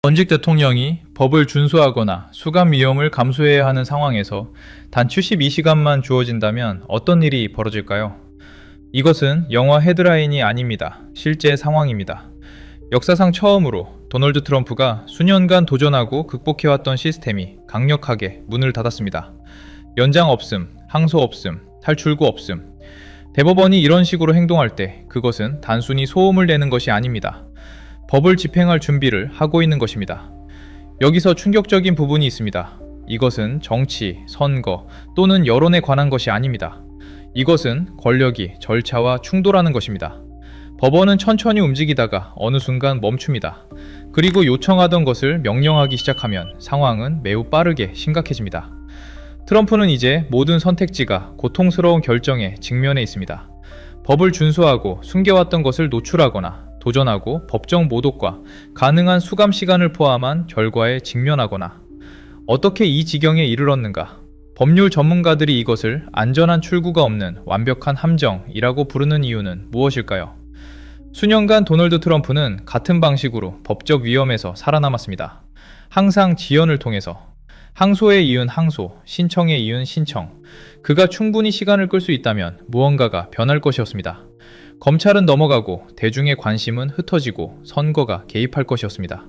전직 대통령이 법을 준수하거나 수감 위험을 감수해야 하는 상황에서 단 72시간만 주어진다면 어떤 일이 벌어질까요? 이것은 영화 헤드라인이 아닙니다. 실제 상황입니다. 역사상 처음으로 도널드 트럼프가 수년간 도전하고 극복해왔던 시스템이 강력하게 문을 닫았습니다. 연장 없음, 항소 없음, 탈출구 없음. 대법원이 이런 식으로 행동할 때 그것은 단순히 소음을 내는 것이 아닙니다. 법을 집행할 준비를 하고 있는 것입니다. 여기서 충격적인 부분이 있습니다. 이것은 정치, 선거 또는 여론에 관한 것이 아닙니다. 이것은 권력이 절차와 충돌하는 것입니다. 법원은 천천히 움직이다가 어느 순간 멈춥니다. 그리고 요청하던 것을 명령하기 시작하면 상황은 매우 빠르게 심각해집니다. 트럼프는 이제 모든 선택지가 고통스러운 결정에 직면해 있습니다. 법을 준수하고 숨겨왔던 것을 노출하거나 도전하고 법정 모독과 가능한 수감 시간을 포함한 결과에 직면하거나 어떻게 이 지경에 이르렀는가? 법률 전문가들이 이것을 안전한 출구가 없는 완벽한 함정이라고 부르는 이유는 무엇일까요? 수년간 도널드 트럼프는 같은 방식으로 법적 위험에서 살아남았습니다. 항상 지연을 통해서 항소에 이은 항소, 신청에 이은 신청. 그가 충분히 시간을 끌 수 있다면 무언가가 변할 것이었습니다. 검찰은 넘어가고 대중의 관심은 흩어지고 선거가 개입할 것이었습니다.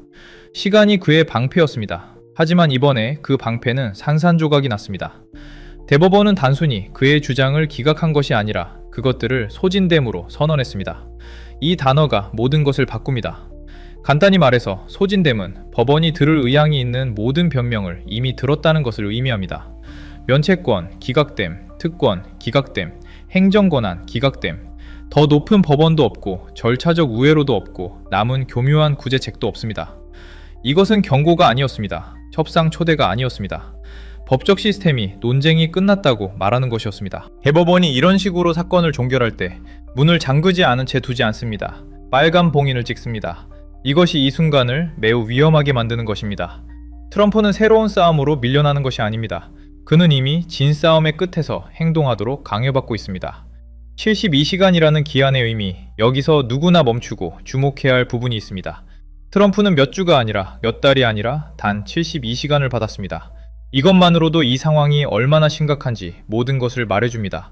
시간이 그의 방패였습니다. 하지만 이번에 그 방패는 산산조각이 났습니다. 대법원은 단순히 그의 주장을 기각한 것이 아니라 그것들을 소진됨으로 선언했습니다. 이 단어가 모든 것을 바꿉니다. 간단히 말해서 소진됨은 법원이 들을 의향이 있는 모든 변명을 이미 들었다는 것을 의미합니다. 면책권, 기각됨, 특권, 기각됨, 행정권한, 기각됨. 더 높은 법원도 없고 절차적 우회로도 없고 남은 교묘한 구제책도 없습니다. 이것은 경고가 아니었습니다. 협상 초대가 아니었습니다. 법적 시스템이 논쟁이 끝났다고 말하는 것이었습니다. 대법원이 이런 식으로 사건을 종결할 때 문을 잠그지 않은 채 두지 않습니다. 빨간 봉인을 찍습니다. 이것이 이 순간을 매우 위험하게 만드는 것입니다. 트럼프는 새로운 싸움으로 밀려나는 것이 아닙니다. 그는 이미 진 싸움의 끝에서 행동하도록 강요받고 있습니다. 72시간이라는 기한의 의미, 여기서 누구나 멈추고 주목해야 할 부분이 있습니다. 트럼프는 몇 주가 아니라 몇 달이 아니라 단 72시간을 받았습니다. 이것만으로도 이 상황이 얼마나 심각한지 모든 것을 말해줍니다.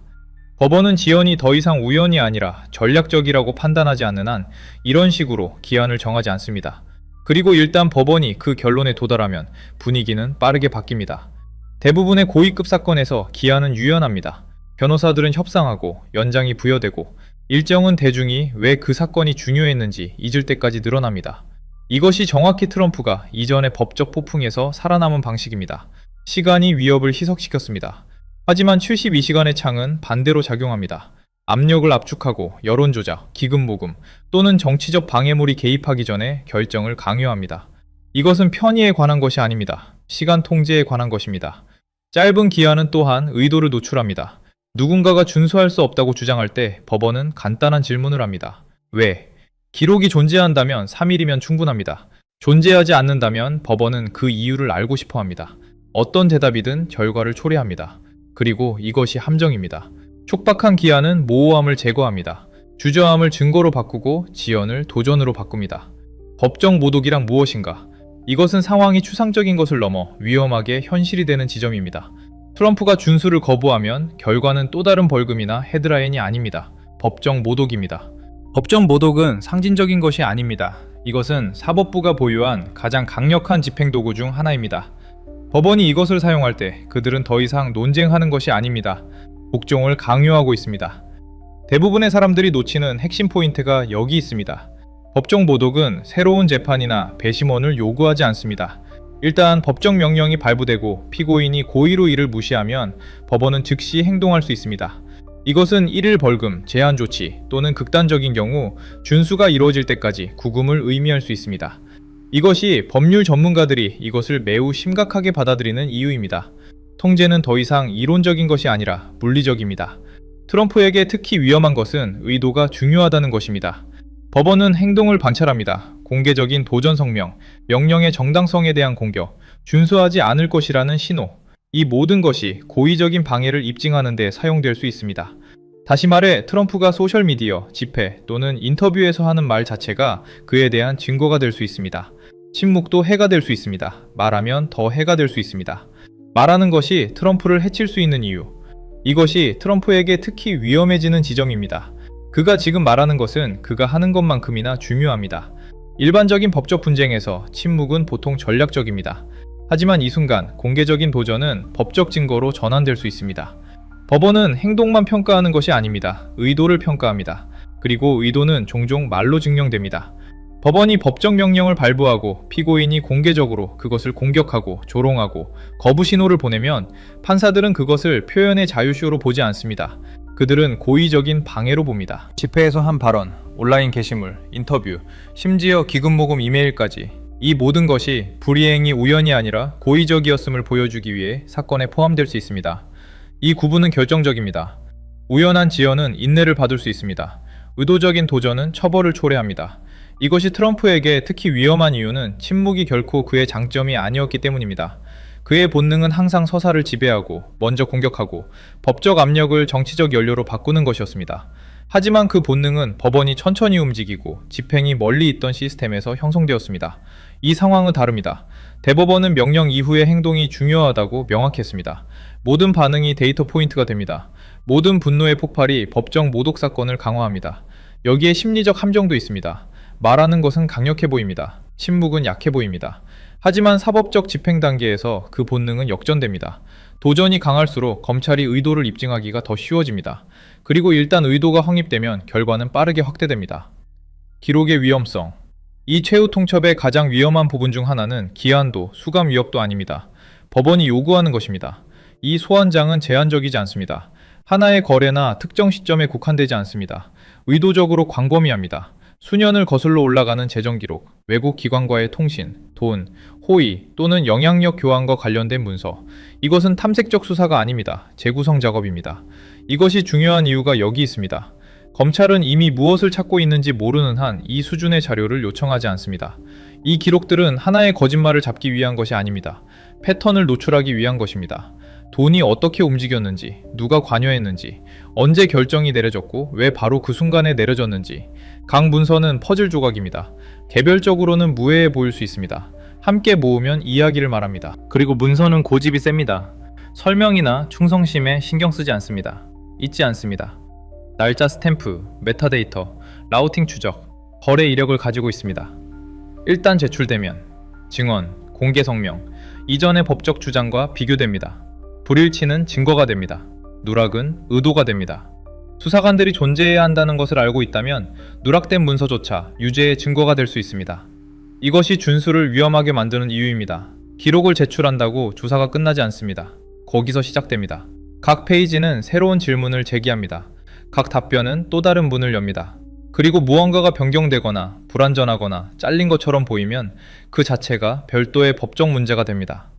법원은 지연이 더 이상 우연이 아니라 전략적이라고 판단하지 않는 한 이런 식으로 기한을 정하지 않습니다. 그리고 일단 법원이 그 결론에 도달하면 분위기는 빠르게 바뀝니다. 대부분의 고위급 사건에서 기한은 유연합니다. 변호사들은 협상하고 연장이 부여되고 일정은 대중이 왜 그 사건이 중요했는지 잊을 때까지 늘어납니다. 이것이 정확히 트럼프가 이전의 법적 폭풍에서 살아남은 방식입니다. 시간이 위협을 희석시켰습니다. 하지만 72시간의 창은 반대로 작용합니다. 압력을 압축하고 여론 조작, 기금 모금 또는 정치적 방해물이 개입하기 전에 결정을 강요합니다. 이것은 편의에 관한 것이 아닙니다. 시간 통제에 관한 것입니다. 짧은 기한은 또한 의도를 노출합니다. 누군가가 준수할 수 없다고 주장할 때 법원은 간단한 질문을 합니다. 왜? 기록이 존재한다면 3일이면 충분합니다. 존재하지 않는다면 법원은 그 이유를 알고 싶어 합니다. 어떤 대답이든 결과를 초래합니다. 그리고 이것이 함정입니다. 촉박한 기한은 모호함을 제거합니다. 주저함을 증거로 바꾸고 지연을 도전으로 바꿉니다. 법정 모독이란 무엇인가? 이것은 상황이 추상적인 것을 넘어 위험하게 현실이 되는 지점입니다. 트럼프가 준수를 거부하면 결과는 또 다른 벌금이나 헤드라인이 아닙니다. 법정 모독입니다. 법정 모독은 상징적인 것이 아닙니다. 이것은 사법부가 보유한 가장 강력한 집행도구 중 하나입니다. 법원이 이것을 사용할 때 그들은 더 이상 논쟁하는 것이 아닙니다. 복종을 강요하고 있습니다. 대부분의 사람들이 놓치는 핵심 포인트가 여기 있습니다. 법정 모독은 새로운 재판이나 배심원을 요구하지 않습니다. 일단 법정 명령이 발부되고 피고인이 고의로 이를 무시하면 법원은 즉시 행동할 수 있습니다. 이것은 1일 벌금, 제한 조치 또는 극단적인 경우 준수가 이루어질 때까지 구금을 의미할 수 있습니다. 이것이 법률 전문가들이 이것을 매우 심각하게 받아들이는 이유입니다. 통제는 더 이상 이론적인 것이 아니라 물리적입니다. 트럼프에게 특히 위험한 것은 의도가 중요하다는 것입니다. 법원은 행동을 관찰합니다. 공개적인 도전 성명, 명령의 정당성에 대한 공격, 준수하지 않을 것이라는 신호, 이 모든 것이 고의적인 방해를 입증하는 데 사용될 수 있습니다. 다시 말해 트럼프가 소셜미디어, 집회 또는 인터뷰에서 하는 말 자체가 그에 대한 증거가 될 수 있습니다. 침묵도 해가 될 수 있습니다. 말하면 더 해가 될 수 있습니다. 말하는 것이 트럼프를 해칠 수 있는 이유. 이것이 트럼프에게 특히 위험해지는 지점입니다. 그가 지금 말하는 것은 그가 하는 것만큼이나 중요합니다. 일반적인 법적 분쟁에서 침묵은 보통 전략적입니다. 하지만 이 순간 공개적인 도전은 법적 증거로 전환될 수 있습니다. 법원은 행동만 평가하는 것이 아닙니다. 의도를 평가합니다. 그리고 의도는 종종 말로 증명됩니다. 법원이 법적 명령을 발부하고 피고인이 공개적으로 그것을 공격하고 조롱하고 거부 신호를 보내면 판사들은 그것을 표현의 자유쇼로 보지 않습니다. 그들은 고의적인 방해로 봅니다. 집회에서 한 발언, 온라인 게시물, 인터뷰, 심지어 기금 모금 이메일까지 이 모든 것이 불이행이 우연이 아니라 고의적이었음을 보여주기 위해 사건에 포함될 수 있습니다. 이 구분은 결정적입니다. 우연한 지연은 인내를 받을 수 있습니다. 의도적인 도전은 처벌을 초래합니다. 이것이 트럼프에게 특히 위험한 이유는 침묵이 결코 그의 장점이 아니었기 때문입니다. 그의 본능은 항상 서사를 지배하고 먼저 공격하고 법적 압력을 정치적 연료로 바꾸는 것이었습니다. 하지만 그 본능은 법원이 천천히 움직이고 집행이 멀리 있던 시스템에서 형성되었습니다. 이 상황은 다릅니다. 대법원은 명령 이후의 행동이 중요하다고 명확했습니다. 모든 반응이 데이터 포인트가 됩니다. 모든 분노의 폭발이 법정 모독 사건을 강화합니다. 여기에 심리적 함정도 있습니다. 말하는 것은 강력해 보입니다. 침묵은 약해 보입니다. 하지만 사법적 집행 단계에서 그 본능은 역전됩니다. 도전이 강할수록 검찰이 의도를 입증하기가 더 쉬워집니다. 그리고 일단 의도가 확립되면 결과는 빠르게 확대됩니다. 기록의 위험성. 이 최후 통첩의 가장 위험한 부분 중 하나는 기한도, 수감 위협도 아닙니다. 법원이 요구하는 것입니다. 이 소환장은 제한적이지 않습니다. 하나의 거래나 특정 시점에 국한되지 않습니다. 의도적으로 광범위합니다. 수년을 거슬러 올라가는 재정 기록, 외국 기관과의 통신, 돈, 호의 또는 영향력 교환과 관련된 문서. 이것은 탐색적 수사가 아닙니다. 재구성 작업입니다. 이것이 중요한 이유가 여기 있습니다. 검찰은 이미 무엇을 찾고 있는지 모르는 한 이 수준의 자료를 요청하지 않습니다. 이 기록들은 하나의 거짓말을 잡기 위한 것이 아닙니다. 패턴을 노출하기 위한 것입니다. 돈이 어떻게 움직였는지, 누가 관여했는지, 언제 결정이 내려졌고 왜 바로 그 순간에 내려졌는지. 각 문서는 퍼즐 조각입니다. 개별적으로는 무해해 보일 수 있습니다. 함께 모으면 이야기를 말합니다. 그리고 문서는 고집이 셉니다. 설명이나 충성심에 신경 쓰지 않습니다. 잊지 않습니다. 날짜 스탬프, 메타데이터, 라우팅 추적, 거래 이력을 가지고 있습니다. 일단 제출되면 증언, 공개 성명, 이전의 법적 주장과 비교됩니다. 불일치는 증거가 됩니다. 누락은 의도가 됩니다. 수사관들이 존재해야 한다는 것을 알고 있다면 누락된 문서조차 유죄의 증거가 될 수 있습니다. 이것이 준수를 위험하게 만드는 이유입니다. 기록을 제출한다고 조사가 끝나지 않습니다. 거기서 시작됩니다. 각 페이지는 새로운 질문을 제기합니다. 각 답변은 또 다른 문을 엽니다. 그리고 무언가가 변경되거나 불완전하거나 잘린 것처럼 보이면 그 자체가 별도의 법적 문제가 됩니다.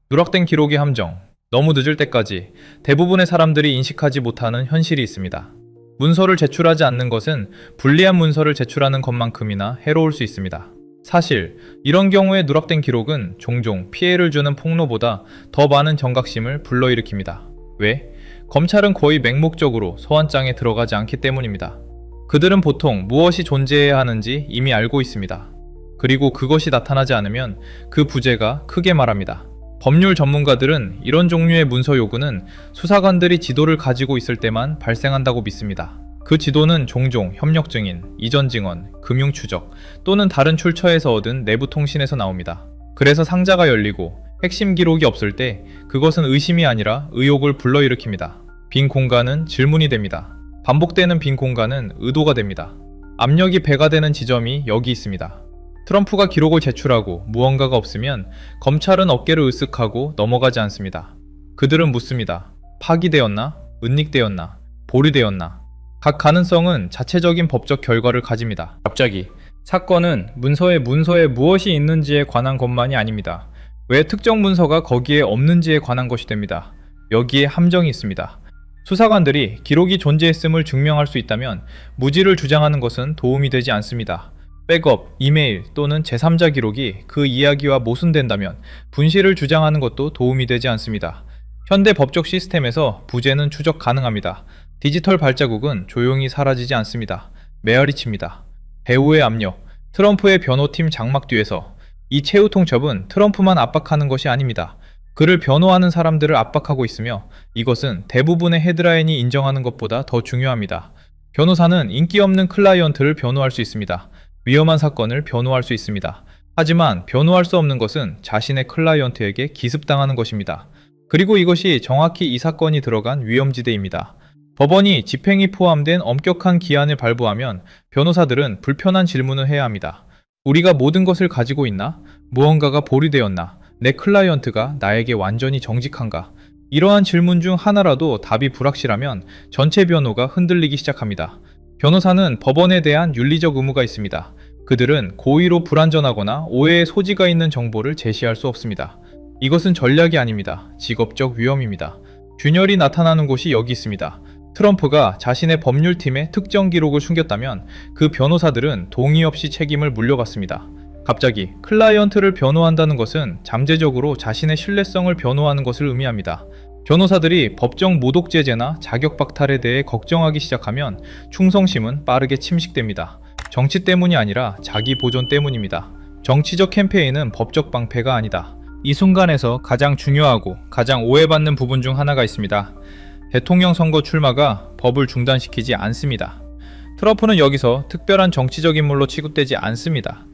누락된 기록의 함정. 너무 늦을 때까지 대부분의 사람들이 인식하지 못하는 현실이 있습니다. 문서를 제출하지 않는 것은 불리한 문서를 제출하는 것만큼이나 해로울 수 있습니다. 사실 이런 경우에 누락된 기록은 종종 피해를 주는 폭로보다 더 많은 경각심을 불러일으킵니다. 왜? 검찰은 거의 맹목적으로 소환장에 들어가지 않기 때문입니다. 그들은 보통 무엇이 존재해야 하는지 이미 알고 있습니다. 그리고 그것이 나타나지 않으면 그 부재가 크게 말합니다. 법률 전문가들은 이런 종류의 문서 요구는 수사관들이 지도를 가지고 있을 때만 발생한다고 믿습니다. 그 지도는 종종 협력 증인, 이전 증언, 금융 추적 또는 다른 출처에서 얻은 내부 통신에서 나옵니다. 그래서 상자가 열리고 핵심 기록이 없을 때 그것은 의심이 아니라 의혹을 불러일으킵니다. 빈 공간은 질문이 됩니다. 반복되는 빈 공간은 의도가 됩니다. 압력이 배가 되는 지점이 여기 있습니다. 트럼프가 기록을 제출하고 무언가가 없으면 검찰은 어깨를 으쓱하고 넘어가지 않습니다. 그들은 묻습니다. 파기되었나? 은닉되었나? 보류되었나? 각 가능성은 자체적인 법적 결과를 가집니다. 갑자기 사건은 문서에 무엇이 있는지에 관한 것만이 아닙니다. 왜 특정 문서가 거기에 없는지에 관한 것이 됩니다. 여기에 함정이 있습니다. 수사관들이 기록이 존재했음을 증명할 수 있다면 무지를 주장하는 것은 도움이 되지 않습니다. 백업, 이메일 또는 제3자 기록이 그 이야기와 모순된다면 분실을 주장하는 것도 도움이 되지 않습니다. 현대 법적 시스템에서 부재는 추적 가능합니다. 디지털 발자국은 조용히 사라지지 않습니다. 메아리칩니다. 배후의 압력, 트럼프의 변호팀 장막 뒤에서 이 최후 통첩은 트럼프만 압박하는 것이 아닙니다. 그를 변호하는 사람들을 압박하고 있으며 이것은 대부분의 헤드라인이 인정하는 것보다 더 중요합니다. 변호사는 인기 없는 클라이언트를 변호할 수 있습니다. 위험한 사건을 변호할 수 있습니다. 하지만 변호할 수 없는 것은 자신의 클라이언트에게 기습당하는 것입니다. 그리고 이것이 정확히 이 사건이 들어간 위험지대입니다. 법원이 집행이 포함된 엄격한 기한을 발부하면 변호사들은 불편한 질문을 해야 합니다. 우리가 모든 것을 가지고 있나? 무언가가 보류되었나? 내 클라이언트가 나에게 완전히 정직한가? 이러한 질문 중 하나라도 답이 불확실하면 전체 변호가 흔들리기 시작합니다. 변호사는 법원에 대한 윤리적 의무가 있습니다. 그들은 고의로 불완전하거나 오해의 소지가 있는 정보를 제시할 수 없습니다. 이것은 전략이 아닙니다. 직업적 위험입니다. 균열이 나타나는 곳이 여기 있습니다. 트럼프가 자신의 법률팀의 특정 기록을 숨겼다면 그 변호사들은 동의 없이 책임을 물려받습니다. 갑자기 클라이언트를 변호한다는 것은 잠재적으로 자신의 신뢰성을 변호하는 것을 의미합니다. 변호사들이 법정 모독죄제나 자격박탈에 대해 걱정하기 시작하면 충성심은 빠르게 침식됩니다. 정치 때문이 아니라 자기 보존 때문입니다. 정치적 캠페인은 법적 방패가 아니다. 이 순간에서 가장 중요하고 가장 오해받는 부분 중 하나가 있습니다. 대통령 선거 출마가 법을 중단시키지 않습니다. 트럼프는 여기서 특별한 정치적 인물로 취급되지 않습니다.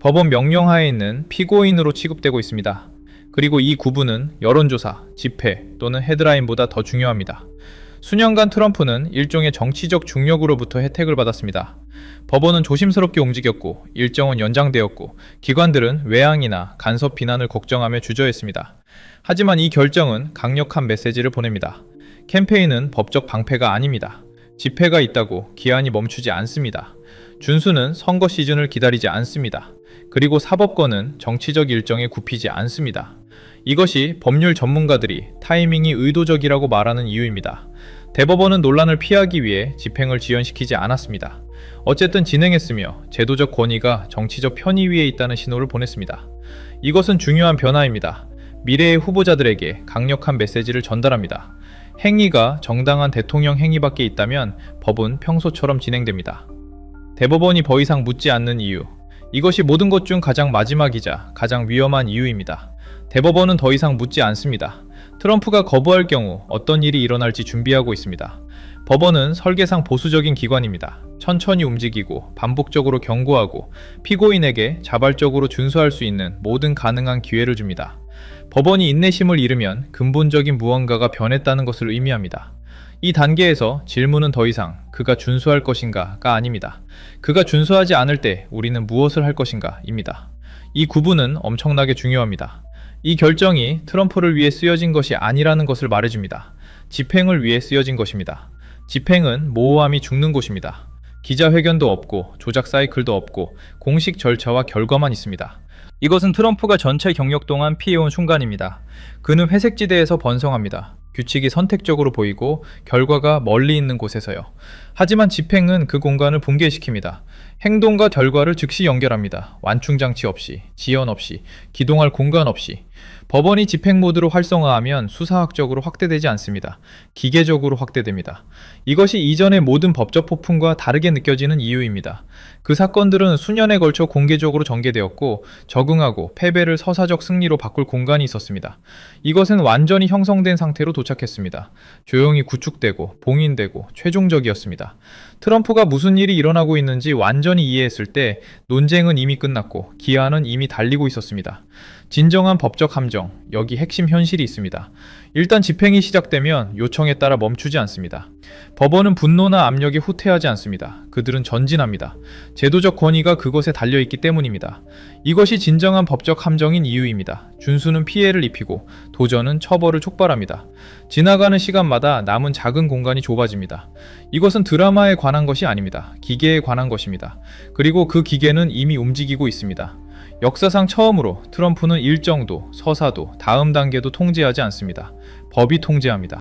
법원 명령하에 있는 피고인으로 취급되고 있습니다. 그리고 이 구분은 여론조사, 집회 또는 헤드라인보다 더 중요합니다. 수년간 트럼프는 일종의 정치적 중력으로부터 혜택을 받았습니다. 법원은 조심스럽게 움직였고 일정은 연장되었고 기관들은 외항이나 간섭 비난을 걱정하며 주저했습니다. 하지만 이 결정은 강력한 메시지를 보냅니다. 캠페인은 법적 방패가 아닙니다. 집회가 있다고 기한이 멈추지 않습니다. 준수는 선거 시즌을 기다리지 않습니다. 그리고 사법권은 정치적 일정에 굽히지 않습니다. 이것이 법률 전문가들이 타이밍이 의도적이라고 말하는 이유입니다. 대법원은 논란을 피하기 위해 집행을 지연시키지 않았습니다. 어쨌든 진행했으며 제도적 권위가 정치적 편의 위에 있다는 신호를 보냈습니다. 이것은 중요한 변화입니다. 미래의 후보자들에게 강력한 메시지를 전달합니다. 행위가 정당한 대통령 행위밖에 있다면 법은 평소처럼 진행됩니다. 대법원이 더 이상 묻지 않는 이유. 이것이 모든 것 중 가장 마지막이자 가장 위험한 이유입니다. 대법원은 더 이상 묻지 않습니다. 트럼프가 거부할 경우 어떤 일이 일어날지 준비하고 있습니다. 법원은 설계상 보수적인 기관입니다. 천천히 움직이고 반복적으로 경고하고 피고인에게 자발적으로 준수할 수 있는 모든 가능한 기회를 줍니다. 법원이 인내심을 잃으면 근본적인 무언가가 변했다는 것을 의미합니다. 이 단계에서 질문은 더 이상 그가 준수할 것인가가 아닙니다. 그가 준수하지 않을 때 우리는 무엇을 할 것인가입니다. 이 구분은 엄청나게 중요합니다. 이 결정이 트럼프를 위해 쓰여진 것이 아니라는 것을 말해줍니다. 집행을 위해 쓰여진 것입니다. 집행은 모호함이 죽는 곳입니다. 기자회견도 없고 조작 사이클도 없고 공식 절차와 결과만 있습니다. 이것은 트럼프가 전체 경력 동안 피해온 순간입니다. 그는 회색지대에서 번성합니다. 규칙이 선택적으로 보이고 결과가 멀리 있는 곳에서요. 하지만 집행은 그 공간을 붕괴시킵니다. 행동과 결과를 즉시 연결합니다. 완충장치 없이, 지연 없이, 기동할 공간 없이. 법원이 집행 모드로 활성화하면 수사학적으로 확대되지 않습니다. 기계적으로 확대됩니다. 이것이 이전의 모든 법적 폭풍과 다르게 느껴지는 이유입니다. 그 사건들은 수년에 걸쳐 공개적으로 전개되었고 적응하고 패배를 서사적 승리로 바꿀 공간이 있었습니다. 이것은 완전히 형성된 상태로 도착했습니다. 조용히 구축되고 봉인되고 최종적이었습니다. 트럼프가 무슨 일이 일어나고 있는지 완전히 이해했을 때 논쟁은 이미 끝났고 기한은 이미 달리고 있었습니다. 진정한 법적 함정, 여기 핵심 현실이 있습니다. 일단 집행이 시작되면 요청에 따라 멈추지 않습니다. 법원은 분노나 압력에 후퇴하지 않습니다. 그들은 전진합니다. 제도적 권위가 그것에 달려있기 때문입니다. 이것이 진정한 법적 함정인 이유입니다. 준수는 피해를 입히고 도전은 처벌을 촉발합니다. 지나가는 시간마다 남은 작은 공간이 좁아집니다. 이것은 드라마에 관한 것이 아닙니다. 기계에 관한 것입니다. 그리고 그 기계는 이미 움직이고 있습니다. 역사상 처음으로 트럼프는 일정도, 서사도, 다음 단계도 통제하지 않습니다. 법이 통제합니다.